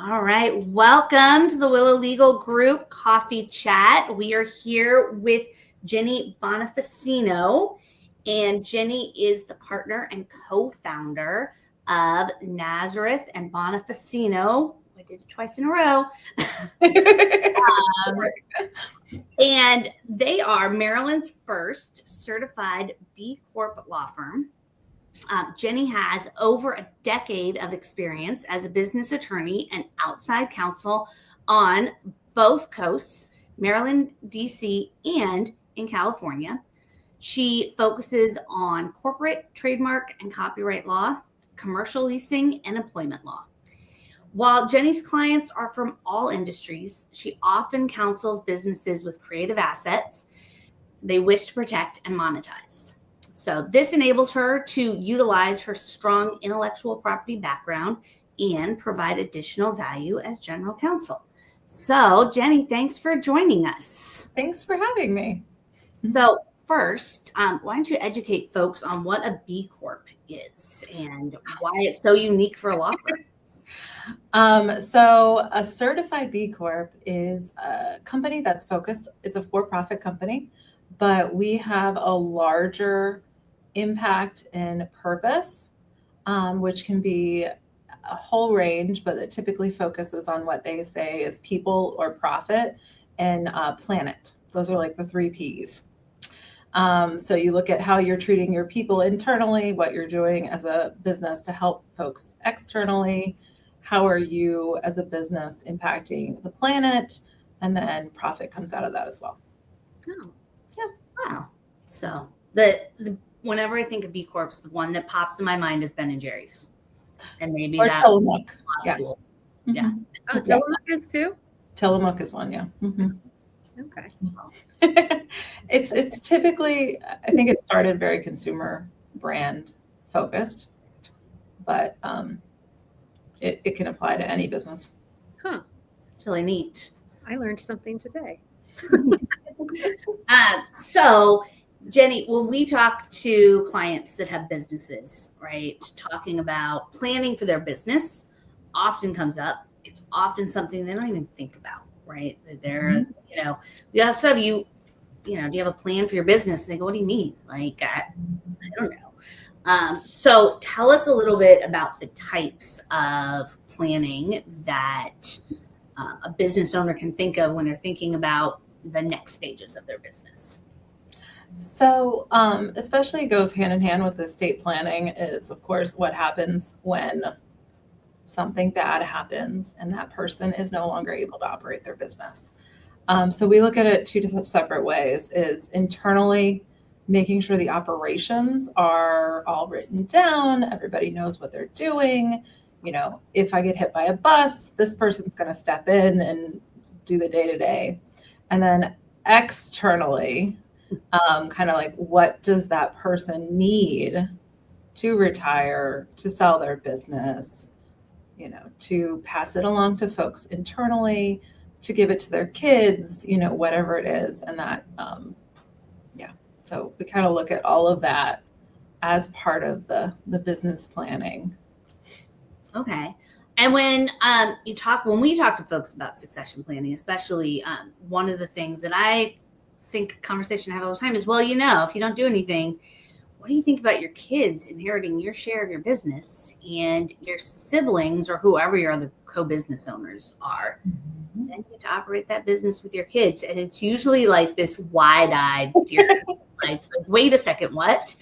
All right. Welcome to the Willow Legal Group Coffee Chat. We are here with Ginny Bonifacino, and Ginny is the partner and co-founder of Nazareth and Bonifacino. I did it twice in a row. And they are Maryland's first certified B Corp law firm. Ginny has over a decade of experience as a business attorney and outside counsel on both coasts, Maryland, DC, and in California. She focuses on corporate, trademark, and copyright law, commercial leasing, and employment law. While Ginny's clients are from all industries, she often counsels businesses with creative assets they wish to protect and monetize. So this enables her to utilize her strong intellectual property background and provide additional value as general counsel. So Ginny, thanks for joining us. Thanks for having me. So first, why don't you educate folks on what a B Corp is and why it's so unique for a law firm? So a certified B Corp is a company that's focused, it's a for-profit company, but we have a larger impact and purpose, which can be a whole range, but it typically focuses on what they say is people or profit and planet. Those are like the 3 Ps. So you look at how you're treating your people internally, what you're doing as a business to help folks externally, how are you as a business impacting the planet, and then profit comes out of that as well. Oh, yeah. Wow. So whenever I think of B Corps, the one that pops in my mind is Ben and Jerry's, and maybe or Tillamook. Yeah. Mm-hmm. Yeah. Oh, Tillamook is too? Tillamook is one, yeah. Mm-hmm. Okay. It's typically, I think it started very consumer brand focused, but it can apply to any business. Huh. It's really neat. I learned something today. So Ginny, when we talk to clients that have businesses, right, talking about planning for their business often comes up. It's often something they don't even think about, right? They're, we have some do you have a plan for your business? And they go, what do you mean? Like, I don't know. So tell us a little bit about the types of planning that a business owner can think of when they're thinking about the next stages of their business. So especially goes hand in hand with estate planning is, of course, what happens when something bad happens and that person is no longer able to operate their business. So we look at it 2 separate ways, is internally making sure the operations are all written down, everybody knows what they're doing. If I get hit by a bus, this person's going to step in and do the day-to-day. And then externally, kind of like, what does that person need to retire, to sell their business, to pass it along to folks internally, to give it to their kids, whatever it is. And that, so we kind of look at all of that as part of the business planning. Okay. And when we talk to folks about succession planning, especially one of the things that I think conversation I have all the time is, well, if you don't do anything, what do you think about your kids inheriting your share of your business and your siblings or whoever your other co-business owners are? Mm-hmm. Then you get to operate that business with your kids. And it's usually like this wide-eyed, like, wait a second, what?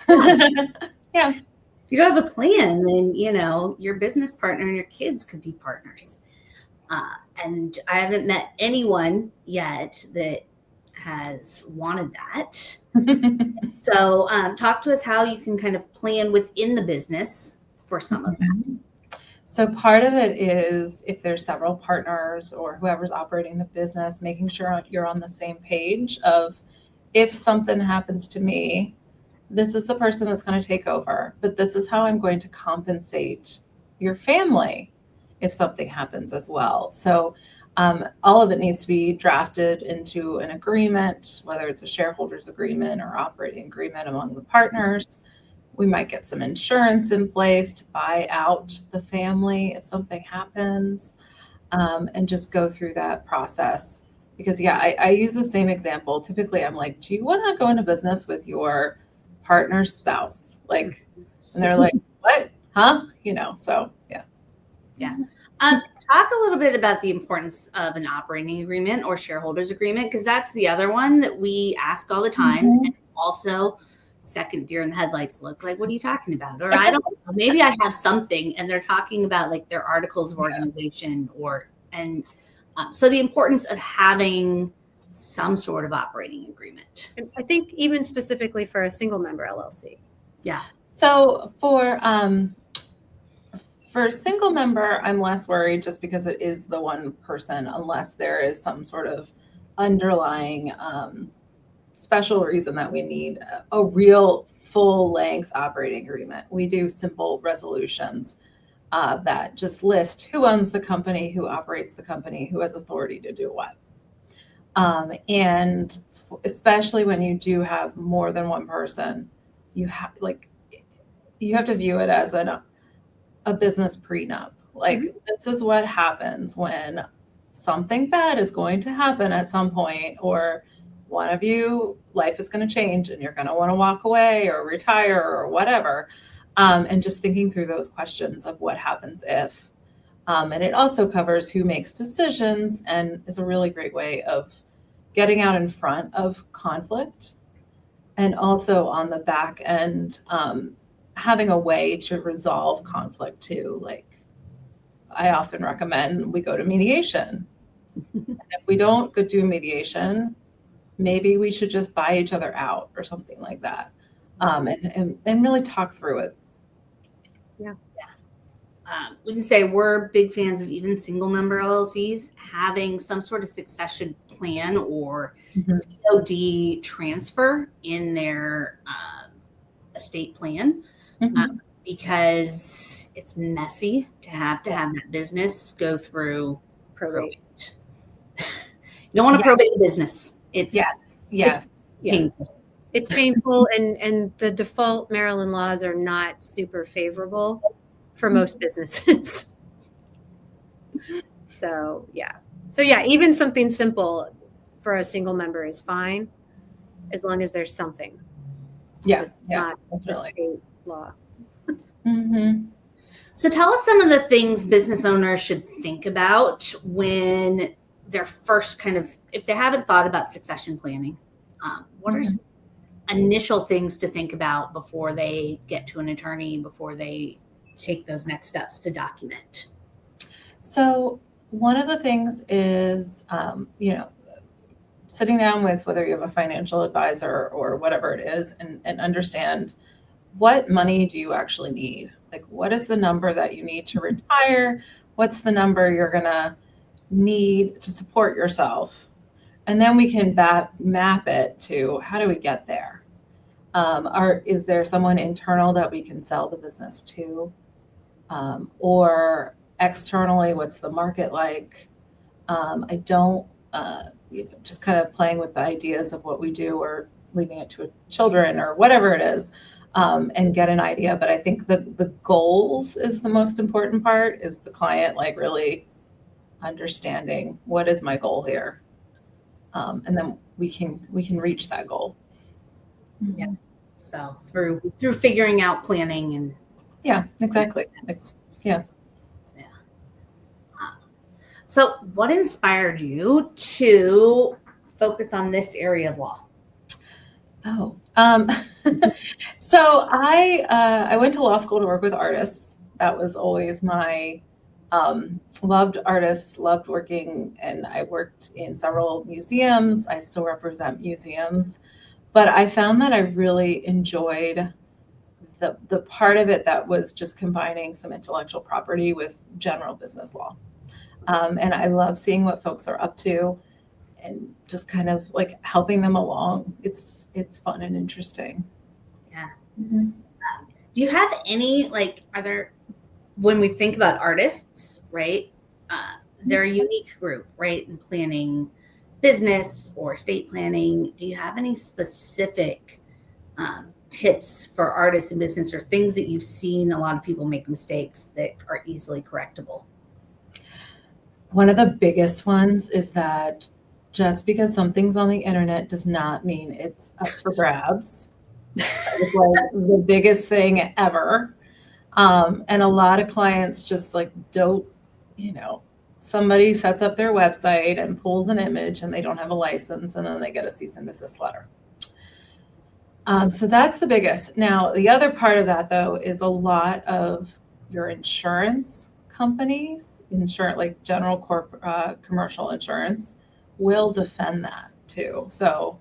Yeah. If you don't have a plan, then, your business partner and your kids could be partners. And I haven't met anyone yet that has wanted that. So talk to us how you can kind of plan within the business for some of that. So part of it is, if there's several partners or whoever's operating the business, making sure you're on the same page of, if something happens to me, this is the person that's going to take over, but this is how I'm going to compensate your family if something happens as well. So all of it needs to be drafted into an agreement, whether it's a shareholders agreement or operating agreement among the partners. We might get some insurance in place to buy out the family if something happens. and just go through that process. Because I use the same example. Typically, I'm like, do you want to go into business with your partner's spouse? Like, and they're like, what? Huh? So yeah. Yeah. Talk a little bit about the importance of an operating agreement or shareholders agreement, because that's the other one that we ask all the time. Mhm. And also, second deer in the headlights look like, what are you talking about? Or I don't know, maybe I have something and they're talking about like their articles of organization so the importance of having some sort of operating agreement. And I think even specifically for a single member LLC. Yeah. So for a single member, I'm less worried just because it is the one person, unless there is some sort of underlying special reason that we need a real full-length operating agreement. We do simple resolutions that just list who owns the company, who operates the company, who has authority to do what. And especially when you do have more than one person, you have to view it as a business prenup. Like, this is what happens when something bad is going to happen at some point, or one of you, life is going to change and you're going to want to walk away or retire or whatever. And just thinking through those questions of what happens if. And it also covers who makes decisions and is a really great way of getting out in front of conflict. And also on the back end, having a way to resolve conflict too. Like, I often recommend we go to mediation. And if we don't go do mediation, maybe we should just buy each other out or something like that. And really talk through it. Yeah. We can say we're big fans of even single member LLCs having some sort of succession plan or TOD transfer in their estate plan, because it's messy to have that business go through probate. You don't want to probate a business. It's painful. It's painful, and the default Maryland laws are not super favorable for most businesses. So even something simple for a single member is fine, as long as there's something. Not the state law. So tell us some of the things business owners should think about when they're first if they haven't thought about succession planning. What are some initial things to think about before they get to an attorney, before they take those next steps to document? So one of the things is, sitting down with whether you have a financial advisor or whatever it is, and understand what money do you actually need? Like, what is the number that you need to retire? What's the number you're going to need to support yourself? And then we can map it to, how do we get there? Is there someone internal that we can sell the business to? Or externally, what's the market like? I don't, just kind of playing with the ideas of what we do or leaving it to children or whatever it is, and get an idea. But I think the goals is the most important part, is the client really understanding what is my goal here. And then we can reach that goal. Yeah. So through figuring out planning and. Yeah, exactly. Yeah. So what inspired you to focus on this area of law? So I went to law school to work with artists. That was always my loved artists, loved working, and I worked in several museums. I still represent museums, but I found that I really enjoyed the part of it that was just combining some intellectual property with general business law. And I love seeing what folks are up to and just kind of helping them along. It's fun and interesting. Yeah. Do you have any, when we think about artists, right? They're a unique group, right? In planning business or estate planning. Do you have any specific tips for artists in business, or things that you've seen a lot of people make mistakes that are easily correctable? One of the biggest ones is that just because something's on the internet does not mean it's up for grabs. It's like the biggest thing ever. And a lot of clients just like don't, somebody sets up their website and pulls an image and they don't have a license, and then they get a cease and desist letter. So that's the biggest. Now, the other part of that, though, is a lot of your insurance companies, like general commercial insurance, will defend that too. So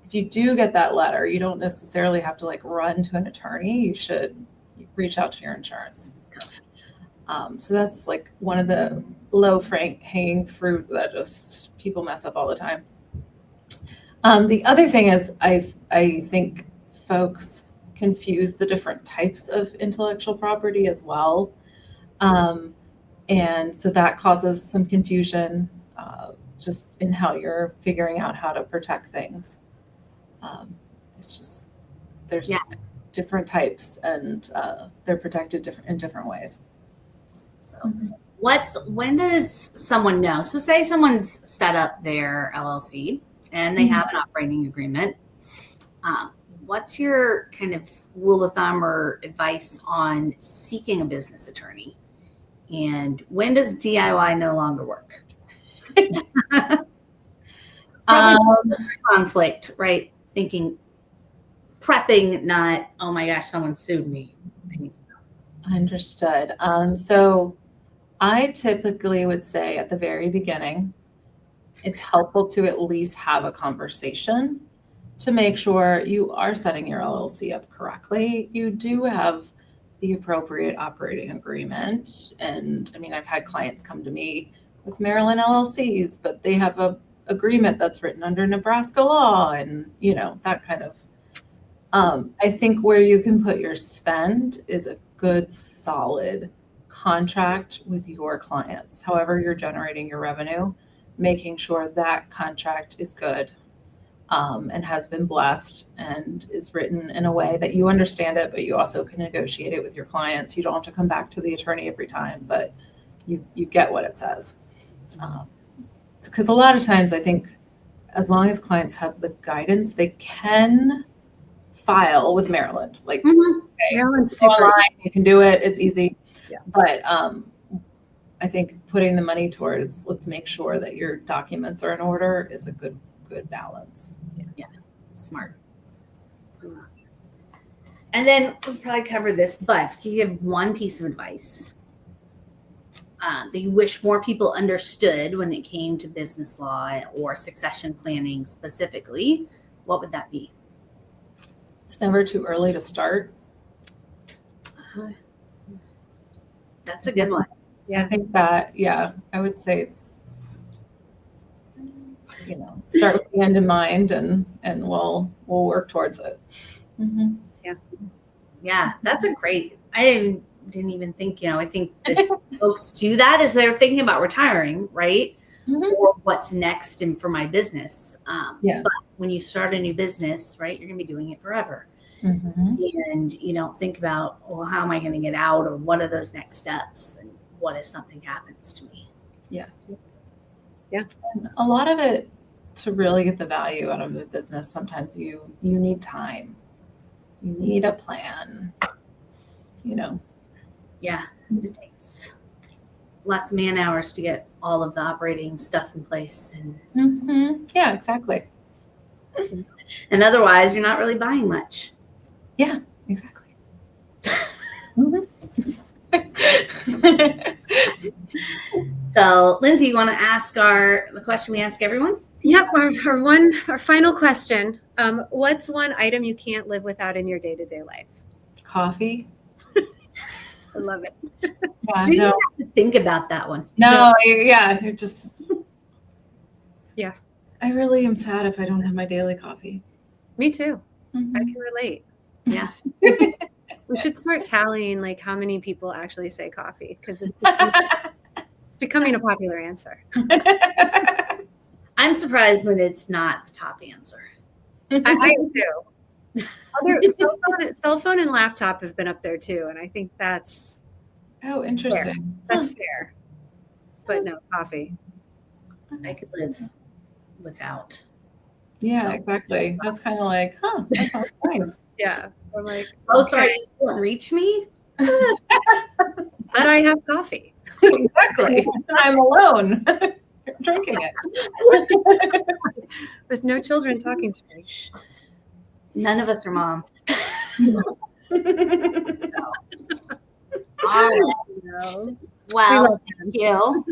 if you do get that letter, you don't necessarily have to like run to an attorney. You should reach out to your insurance. So that's like one of the low hanging fruit that just people mess up all the time. The other thing is I think folks confuse the different types of intellectual property as well. And so that causes some confusion just in how you're figuring out how to protect things. It's just, there's different types, and they're protected in different ways. So when does someone know? So say someone's set up their LLC and they have an operating agreement. What's your kind of rule of thumb or advice on seeking a business attorney? And when does DIY no longer work? Conflict, right? Thinking, prepping, not, oh my gosh, someone sued me. Understood. So I typically would say at the very beginning, it's helpful to at least have a conversation to make sure you are setting your LLC up correctly. You do have the appropriate operating agreement. And I mean, I've had clients come to me with Maryland LLCs, but they have a agreement that's written under Nebraska law, and that kind of. I think where you can put your spend is a good, solid contract with your clients. However you're generating your revenue, making sure that contract is good and has been blessed and is written in a way that you understand it, but you also can negotiate it with your clients. You don't have to come back to the attorney every time, but you get what it says. Because a lot of times I think as long as clients have the guidance, they can file with Maryland. Like, Maryland's super online, you can do it. It's easy. Yeah. But I think putting the money towards, let's make sure that your documents are in order, is a good balance. Yeah. Smart. And then we'll probably cover this, but if you give one piece of advice that you wish more people understood when it came to business law or succession planning specifically, what would that be? It's never too early to start. That's a good one. Yeah, I think that, I would say it's, start with the end in mind, and we'll work towards it. Mm-hmm. Yeah, that's a great, I didn't even think, I think that folks do that as they're thinking about retiring, right? Mm-hmm. Or what's next for my business. But when you start a new business, right, you're going to be doing it forever. Mm-hmm. And you don't think about, well, how am I going to get out, or what are those next steps, and what if something happens to me? Yeah. And a lot of it, to really get the value out of a business, sometimes you need time. You need a plan. Yeah, it takes lots of man hours to get all of the operating stuff in place. And yeah, exactly. And otherwise, you're not really buying much. Yeah, exactly. So, Lindsay, you want to ask the question we ask everyone? Yep. Our final question. What's one item you can't live without in your day-to-day life? Coffee. I love it. Yeah, you have to think about that one. No, you're just. Yeah. I really am sad if I don't have my daily coffee. Me too. Mm-hmm. I can relate. Yeah. We should start tallying like how many people actually say coffee, because it's becoming a popular answer. I'm surprised when it's not the top answer. I am too. Cell phone and laptop have been up there too, and I think that's interesting. Fair. That's fair. but no coffee. I could live without. Yeah, exactly. That's kind of like, that sounds nice. Yeah. I'm like, Oh, okay, sorry, you can't reach me? but I have coffee. Exactly. I'm alone drinking it. With no children talking to me. None of us are moms. All right. No. Well, thank you.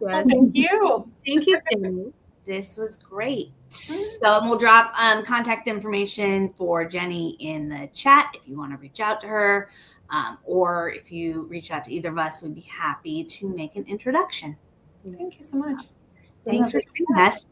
Yes. Thank you. Thank you, Jenny. This was great. So we'll drop contact information for Jenny in the chat if you want to reach out to her, or if you reach out to either of us, we'd be happy to make an introduction. Thank you so much. Thanks for joining us.